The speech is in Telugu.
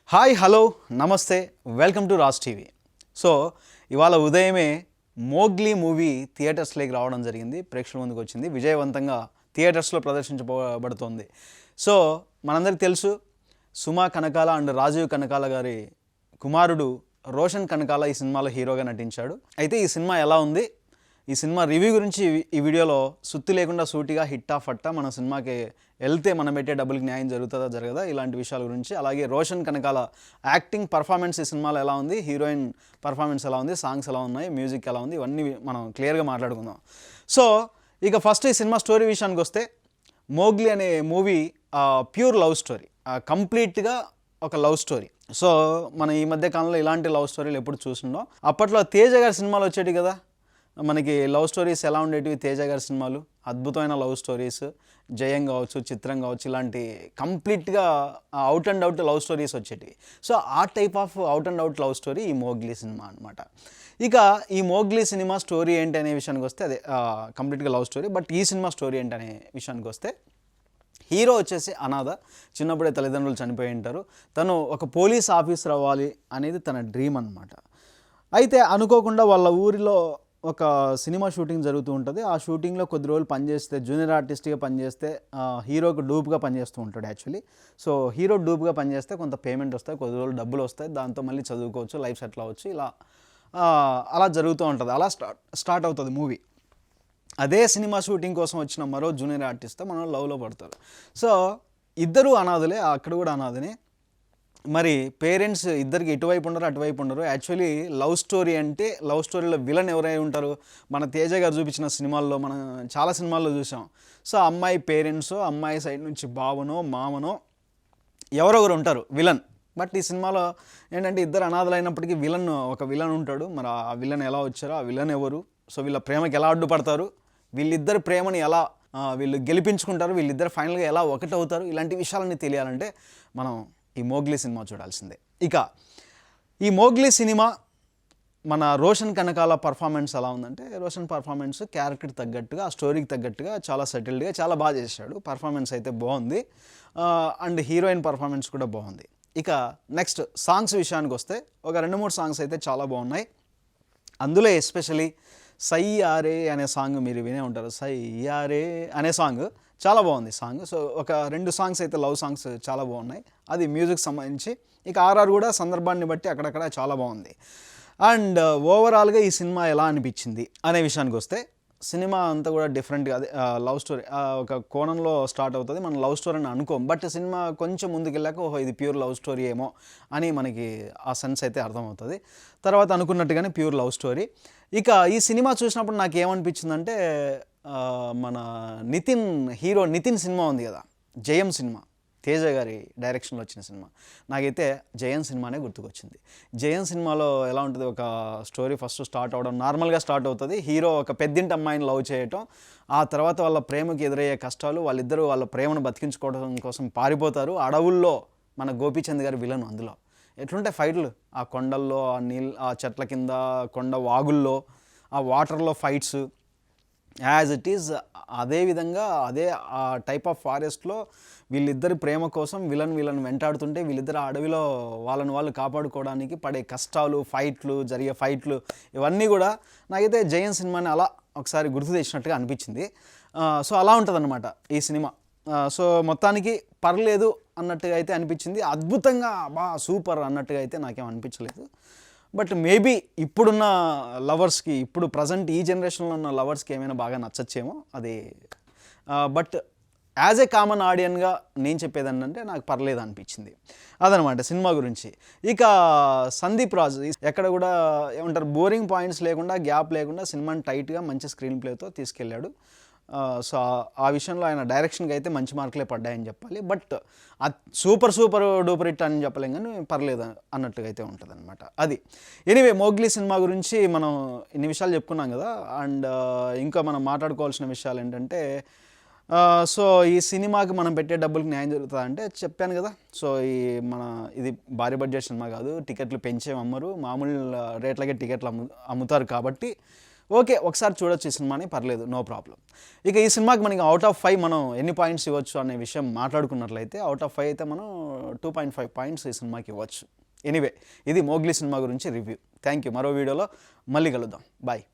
హాయ్ హలో నమస్తే welcome to Raj TV. So ఇవాళ ఉదయమే మోగ్లీ మూవీ థియేటర్స్లోకి రావడం జరిగింది, ప్రేక్షకుల ముందుకు వచ్చింది, విజయవంతంగా థియేటర్స్లో ప్రదర్శించబడుతోంది. సో మనందరికీ తెలుసు, సుమా కనకాల అండ్ రాజీవ్ కనకాల గారి కుమారుడు రోషన్ కనకాల ఈ సినిమాలో హీరోగా నటించాడు. అయితే ఈ సినిమా ఎలా ఉంది, ఈ సినిమా రివ్యూ గురించి ఈ వీడియోలో సుత్తి లేకుండా సూటిగా హిట్టా ఫట్టా మన సినిమాకి వెళ్తే మనం పెట్టే డబ్బులకి న్యాయం జరుగుతుందా జరగదా ఇలాంటి విషయాల గురించి, అలాగే రోషన్ కనకాల యాక్టింగ్ పర్ఫార్మెన్స్ ఈ సినిమాలో ఎలా ఉంది, హీరోయిన్ పర్ఫార్మెన్స్ ఎలా ఉంది, సాంగ్స్ ఎలా ఉన్నాయి, మ్యూజిక్ ఎలా ఉంది, ఇవన్నీ మనం క్లియర్గా మాట్లాడుకుందాం. సో ఇక ఫస్ట్ ఈ సినిమా స్టోరీ విషయానికి వస్తే, మోగ్లీ అనే మూవీ ప్యూర్ లవ్ స్టోరీ, కంప్లీట్గా ఒక లవ్ స్టోరీ. సో మనం ఈ మధ్య కాలంలో ఇలాంటి లవ్ స్టోరీలు ఎప్పుడు చూసిండో. అప్పట్లో తేజ గారి సినిమాలు వచ్చేటి కదా మనకి, లవ్ స్టోరీస్ ఎలా ఉండేటివి తేజ గారి సినిమాలు, అద్భుతమైన లవ్ స్టోరీస్, జయం కావచ్చు, చిత్రం కావచ్చు, ఇలాంటి కంప్లీట్గా out and out love stories వచ్చేటివి. సో ఆ type of out and out love story ఈ మోగ్లీ సినిమా అనమాట. ఇక ఈ మోగ్లీ సినిమా స్టోరీ ఏంటి అనే విషయానికి వస్తే, అదే కంప్లీట్గా లవ్ స్టోరీ. బట్ ఈ సినిమా స్టోరీ ఏంటి అనే విషయానికి వస్తే, హీరో వచ్చేసి అనాథ, చిన్నప్పుడే తల్లిదండ్రులు చనిపోయి ఉంటారు. తను ఒక పోలీస్ ఆఫీసర్ అవ్వాలి అనేది తన డ్రీమ్ అనమాట. అయితే అనుకోకుండా వాళ్ళ ఊరిలో ఒక సినిమా షూటింగ్ జరుగుతూ ఉంటుంది. ఆ షూటింగ్లో కొద్ది రోజులు పనిచేస్తే, జూనియర్ ఆర్టిస్ట్గా పనిచేస్తే, హీరోకి డూప్గా పనిచేస్తూ ఉంటాడు యాక్చువల్లీ. సో హీరో డూప్గా పనిచేస్తే కొంత పేమెంట్ వస్తాయి, కొద్ది రోజులు డబ్బులు వస్తాయి, దాంతో మళ్ళీ చదువుకోవచ్చు, లైఫ్ సెటిల్ అవ్వచ్చు, ఇలా అలా జరుగుతూ ఉంటుంది. అలా స్టార్ట్ అవుతుంది మూవీ. అదే సినిమా షూటింగ్ కోసం వచ్చిన మరో జూనియర్ ఆర్టిస్ట్తో మనం లవ్లో పడతారు. సో ఇద్దరు అనాథలే, అక్కడ కూడా అనాథనే. మరి పేరెంట్స్ ఇద్దరికి ఇటువైపు ఉండరు, అటువైపు ఉండరు. యాక్చువల్లీ లవ్ స్టోరీ అంటే, లవ్ స్టోరీలో విలన్ ఎవరై ఉంటారు, మన తేజ గారు చూపించిన సినిమాల్లో మనం చాలా సినిమాల్లో చూసాం. సో అమ్మాయి పేరెంట్స్, అమ్మాయి సైడ్ నుంచి బావనో మామనో ఎవరో ఒకరు ఉంటారు విలన్. బట్ ఈ సినిమాలో ఏంటంటే ఇద్దరు అనాథలైనప్పటికీ ఒక విలన్ ఉంటాడు. మరి ఆ విలన్ ఎలా వచ్చారో, ఆ విలన్ ఎవరు, సో వీళ్ళ ప్రేమకి ఎలా అడ్డుపడతారు, వీళ్ళిద్దరు ప్రేమని ఎలా వీళ్ళు గెలిపించుకుంటారు, వీళ్ళిద్దరు ఫైనల్గా ఎలా ఒకటవుతారు, ఇలాంటి విషయాలన్నీ తెలియాలంటే మనం ఈ మోగ్లీ సినిమా చూడాల్సిందే. ఇక ఈ మోగ్లీ సినిమా మన రోషన్ కనకాల పర్ఫార్మెన్స్ ఎలా ఉందంటే, రోషన్ పర్ఫార్మెన్స్ క్యారెక్టర్ తగ్గట్టుగా, ఆ స్టోరీకి తగ్గట్టుగా చాలా సెటిల్డ్గా చాలా బాగా చేశాడు. పర్ఫార్మెన్స్ అయితే బాగుంది, అండ్ హీరోయిన్ పర్ఫార్మెన్స్ కూడా బాగుంది. ఇక నెక్స్ట్ సాంగ్స్ విషయానికి వస్తే, ఒక 2-3 సాంగ్స్ అయితే చాలా బాగున్నాయి. అందులో ఎస్పెషలీ సయ్యారే అనే సాంగ్ మీరు వినే ఉంటారు. సయ్యారే అనే సాంగ్ చాలా బాగుంది సాంగ్. సో ఒక 2 సాంగ్స్ అయితే లవ్ సాంగ్స్ చాలా బాగున్నాయి, అది మ్యూజిక్ సంబంధించి. ఇక ఆర్ఆర్ కూడా సందర్భాన్ని బట్టి అక్కడక్కడ చాలా బాగుంది. అండ్ ఓవరాల్గా ఈ సినిమా ఎలా అనిపించింది అనే విషయానికి వస్తే, సినిమా అంతా కూడా డిఫరెంట్గా, అదే లవ్ స్టోరీ ఒక కోణంలో స్టార్ట్ అవుతుంది. మనం లవ్ స్టోరీ అని అనుకోం, బట్ సినిమా కొంచెం ముందుకెళ్ళాక ఓహో ఇది ప్యూర్ లవ్ స్టోరీ ఏమో అని మనకి ఆ సెన్స్ అయితే అర్థమవుతుంది. తర్వాత అనుకున్నట్టుగానే ప్యూర్ లవ్ స్టోరీ. ఇక ఈ సినిమా చూసినప్పుడు నాకు ఏమనిపించిందంటే, మన హీరో నితిన్ సినిమా ఉంది కదా, జయం సినిమా, తేజ గారి డైరెక్షన్లో వచ్చిన సినిమా, నాకైతే జయం సినిమానే గుర్తుకొచ్చింది. జయం సినిమాలో ఎలా ఉంటుంది, ఒక స్టోరీ ఫస్ట్ స్టార్ట్ అవ్వడం నార్మల్గా స్టార్ట్ అవుతుంది. హీరో ఒక పెద్దింటి అమ్మాయిని లవ్ చేయటం, ఆ తర్వాత వాళ్ళ ప్రేమకి ఎదురయ్యే కష్టాలు, వాళ్ళిద్దరూ వాళ్ళ ప్రేమను బతికించుకోవడం కోసం పారిపోతారు. అడవుల్లో మన గోపీచంద్ గారి విలన్. అందులో ఎట్లుంటాయి ఫైట్లు, ఆ కొండల్లో, ఆ చెట్ల కింద, కొండ వాగుల్లో, ఆ వాటర్లో ఫైట్స్, యాజ్ ఇట్ ఈజ్ అదేవిధంగా అదే ఆ టైప్ ఆఫ్ ఫారెస్ట్లో వీళ్ళిద్దరి ప్రేమ కోసం వీళ్ళని వెంటాడుతుంటే, వీళ్ళిద్దరు అడవిలో వాళ్ళు కాపాడుకోవడానికి పడే కష్టాలు, జరిగే ఫైట్లు, ఇవన్నీ కూడా నాకైతే జయన్ సినిమాని అలా ఒకసారి గుర్తు తెచ్చినట్టుగా అనిపించింది. సో అలా ఉంటుందన్నమాట ఈ సినిమా. సో మొత్తానికి పర్లేదు అన్నట్టుగా అయితే అనిపించింది. అద్భుతంగా సూపర్ అన్నట్టుగా అయితే నాకేం అనిపించలేదు. బట్ మేబీ ఇప్పుడున్న లవర్స్కి, ఇప్పుడు ప్రజెంట్ ఈ జనరేషన్లో ఉన్న లవర్స్కి ఏమైనా బాగా నచ్చచ్చేమో అది. బట్ యాజ్ ఏ కామన్ ఆడియన్గా నేను చెప్పేది ఏంటంటే, నాకు పర్లేదు అనిపించింది. అదనమాట సినిమా గురించి. ఇక సందీప్ రాజ్ ఎక్కడ కూడా ఏమంటారు, బోరింగ్ పాయింట్స్ లేకుండా, గ్యాప్ లేకుండా సినిమాని టైట్గా మంచి స్క్రీన్ ప్లేతో తీసుకెళ్ళాడు. సో ఆ విషయంలో ఆయన డైరెక్షన్కి అయితే మంచి మార్కులే పడ్డాయని చెప్పాలి. బట్ సూపర్ డూపర్ హిట్ అని చెప్పలేం, కానీ పర్లేదు అన్నట్టుగా అయితే ఉంటుంది అనమాట. అది ఎనీవే, మోగ్లీ సినిమా గురించి మనం ఇన్ని విషయాలు చెప్పుకున్నాం కదా. అండ్ ఇంకా మనం మాట్లాడుకోవాల్సిన విషయాలు ఏంటంటే, సో ఈ సినిమాకి మనం పెట్టే డబ్బులకి న్యాయం జరుగుతుంది అంటే చెప్పాను కదా. సో ఇది భారీ బడ్జెట్ సినిమా కాదు, టికెట్లు పెంచేమమ్మరు, మామూలు రేట్లకే టికెట్లు అమ్ముతారు కాబట్టి ఓకే, ఒకసారి చూడొచ్చు ఈ సినిమాని, పర్లేదు, నో ప్రాబ్లం. ఇక ఈ సినిమాకి మనకి అవుట్ ఆఫ్ 5 మనం ఎన్ని పాయింట్స్ ఇవ్వచ్చు అనే విషయం మాట్లాడుకున్నట్లయితే అవుట్ ఆఫ్ 5 అయితే మనం 2.5 పాయింట్స్ ఈ సినిమాకి ఇవ్వచ్చు. ఎనీవే, ఇది మోగ్లీ సినిమా గురించి రివ్యూ. Thank you. మరో వీడియోలో మళ్ళీ కలుద్దాం. బాయ్.